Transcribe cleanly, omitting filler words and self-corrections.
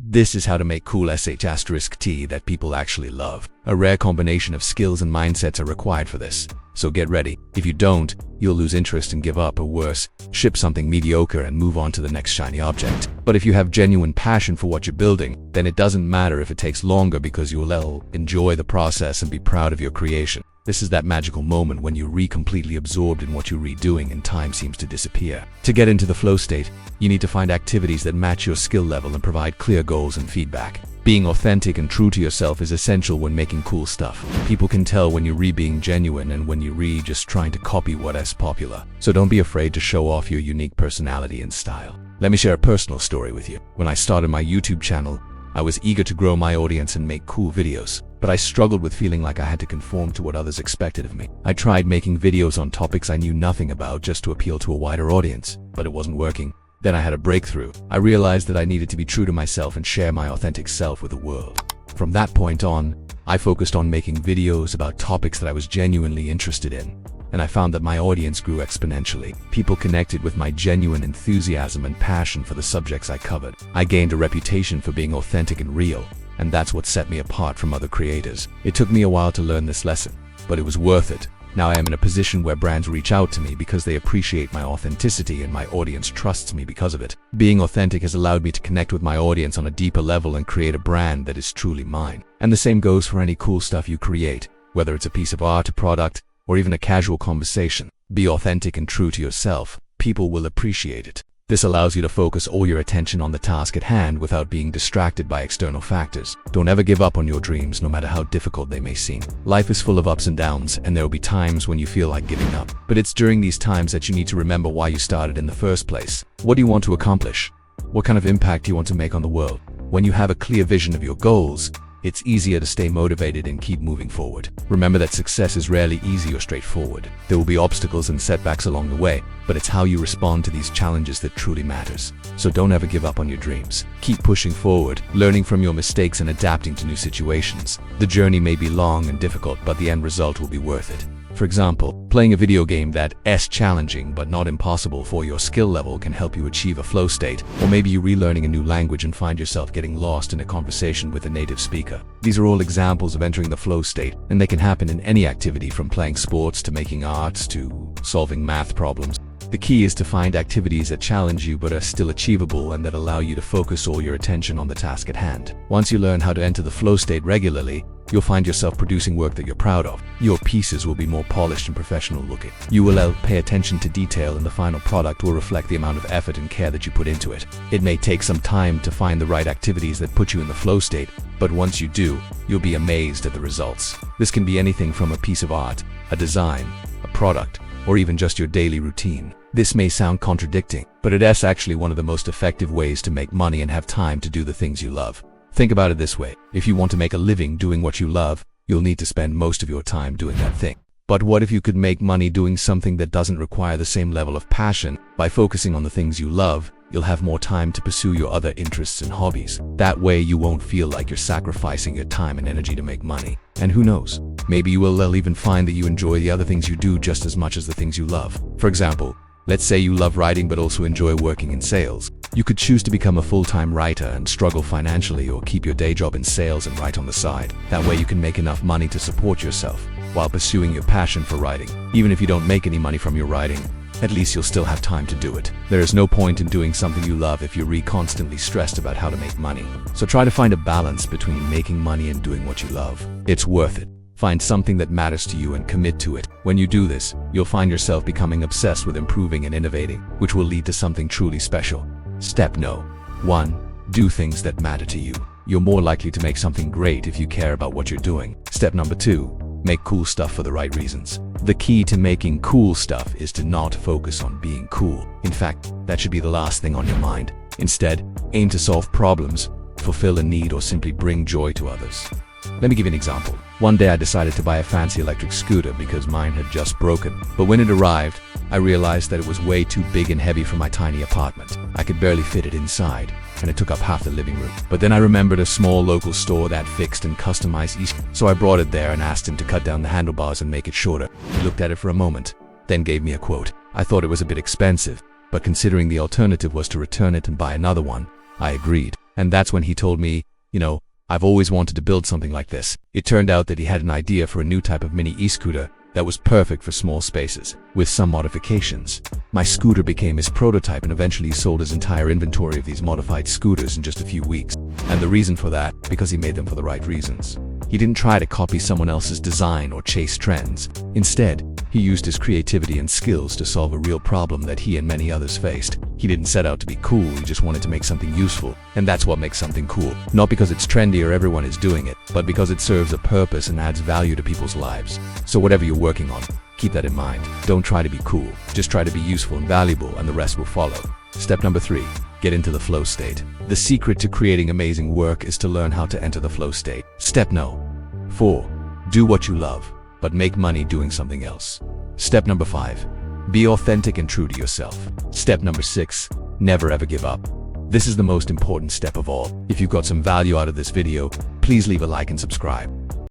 This is how to make cool *T that people actually love. A rare combination of skills and mindsets are required for this. So get ready. If you don't, you'll lose interest and give up, or worse, ship something mediocre and move on to the next shiny object. But if you have genuine passion for what you're building, then it doesn't matter if it takes longer, because you'll enjoy the process and be proud of your creation. This is that magical moment when you're completely absorbed in what you're redoing and time seems to disappear. To get into the flow state, you need to find activities that match your skill level and provide clear goals and feedback. Being authentic and true to yourself is essential when making cool stuff. People can tell when you're being genuine and when you're just trying to copy what's popular. So don't be afraid to show off your unique personality and style. Let me share a personal story with you. When I started my YouTube channel, I was eager to grow my audience and make cool videos, but I struggled with feeling like I had to conform to what others expected of me. I tried making videos on topics I knew nothing about just to appeal to a wider audience, but it wasn't working. Then I had a breakthrough. I realized that I needed to be true to myself and share my authentic self with the world. From that point on, I focused on making videos about topics that I was genuinely interested in, and I found that my audience grew exponentially. People connected with my genuine enthusiasm and passion for the subjects I covered. I gained a reputation for being authentic and real, and that's what set me apart from other creators. It took me a while to learn this lesson, but it was worth it. Now I am in a position where brands reach out to me because they appreciate my authenticity, and my audience trusts me because of it. Being authentic has allowed me to connect with my audience on a deeper level and create a brand that is truly mine. And the same goes for any cool stuff you create, whether it's a piece of art, a product, or even a casual conversation. Be authentic and true to yourself. People will appreciate it. This allows you to focus all your attention on the task at hand without being distracted by external factors. Don't ever give up on your dreams, no matter how difficult they may seem. Life is full of ups and downs, and there will be times when you feel like giving up. But it's during these times that you need to remember why you started in the first place. What do you want to accomplish? What kind of impact do you want to make on the world? When you have a clear vision of your goals, it's easier to stay motivated and keep moving forward. Remember that success is rarely easy or straightforward. There will be obstacles and setbacks along the way, but it's how you respond to these challenges that truly matters. So don't ever give up on your dreams. Keep pushing forward, learning from your mistakes and adapting to new situations. The journey may be long and difficult, but the end result will be worth it. For example, playing a video game that's challenging but not impossible for your skill level can help you achieve a flow state. Or maybe you're relearning a new language and find yourself getting lost in a conversation with a native speaker. These are all examples of entering the flow state, and they can happen in any activity, from playing sports to making arts to solving math problems. The key is to find activities that challenge you but are still achievable and that allow you to focus all your attention on the task at hand. Once you learn how to enter the flow state regularly, you'll find yourself producing work that you're proud of. Your pieces will be more polished and professional looking. You will pay attention to detail, and the final product will reflect the amount of effort and care that you put into it. It may take some time to find the right activities that put you in the flow state, but once you do, you'll be amazed at the results. This can be anything from a piece of art, a design, a product, or even just your daily routine. This may sound contradicting, but it's actually one of the most effective ways to make money and have time to do the things you love. Think about it this way. If you want to make a living doing what you love, you'll need to spend most of your time doing that thing. But what if you could make money doing something that doesn't require the same level of passion? By focusing on the things you love, you'll have more time to pursue your other interests and hobbies. That way you won't feel like you're sacrificing your time and energy to make money. And who knows, maybe you will even find that you enjoy the other things you do just as much as the things you love. For example, let's say you love writing but also enjoy working in sales. You could choose to become a full-time writer and struggle financially, or keep your day job in sales and write on the side. That way you can make enough money to support yourself while pursuing your passion for writing. Even if you don't make any money from your writing, at least you'll still have time to do it. There is no point in doing something you love if you're constantly stressed about how to make money. So try to find a balance between making money and doing what you love. It's worth it. Find something that matters to you and commit to it. When you do this, you'll find yourself becoming obsessed with improving and innovating, which will lead to something truly special. Step No. 1. Do things that matter to you. You're more likely to make something great if you care about what you're doing. Step number 2. Make cool stuff for the right reasons. The key to making cool stuff is to not focus on being cool. In fact, that should be the last thing on your mind. Instead, aim to solve problems, fulfill a need, or simply bring joy to others. Let me give you an example. One day I decided to buy a fancy electric scooter because mine had just broken. But when it arrived, I realized that it was way too big and heavy for my tiny apartment. I could barely fit it inside, and it took up half the living room. But then I remembered a small local store that fixed and customized each. So I brought it there and asked him to cut down the handlebars and make it shorter. He looked at it for a moment, then gave me a quote. I thought it was a bit expensive, but considering the alternative was to return it and buy another one, I agreed. And that's when he told me, I've always wanted to build something like this. It turned out that he had an idea for a new type of mini e-scooter that was perfect for small spaces, with some modifications. My scooter became his prototype, and eventually he sold his entire inventory of these modified scooters in just a few weeks. And the reason for that, because he made them for the right reasons. He didn't try to copy someone else's design or chase trends. Instead, he used his creativity and skills to solve a real problem that he and many others faced. He didn't set out to be cool, he just wanted to make something useful. And that's what makes something cool. Not because it's trendy or everyone is doing it, but because it serves a purpose and adds value to people's lives. So whatever you're working on, keep that in mind. Don't try to be cool, just try to be useful and valuable, and the rest will follow. Step number 3, get into the flow state. The secret to creating amazing work is to learn how to enter the flow state. Step 4, do what you love, but make money doing something else. Step number 5, be authentic and true to yourself. Step number 6, never ever give up. This is the most important step of all. If you got some value out of this video, please leave a like and subscribe.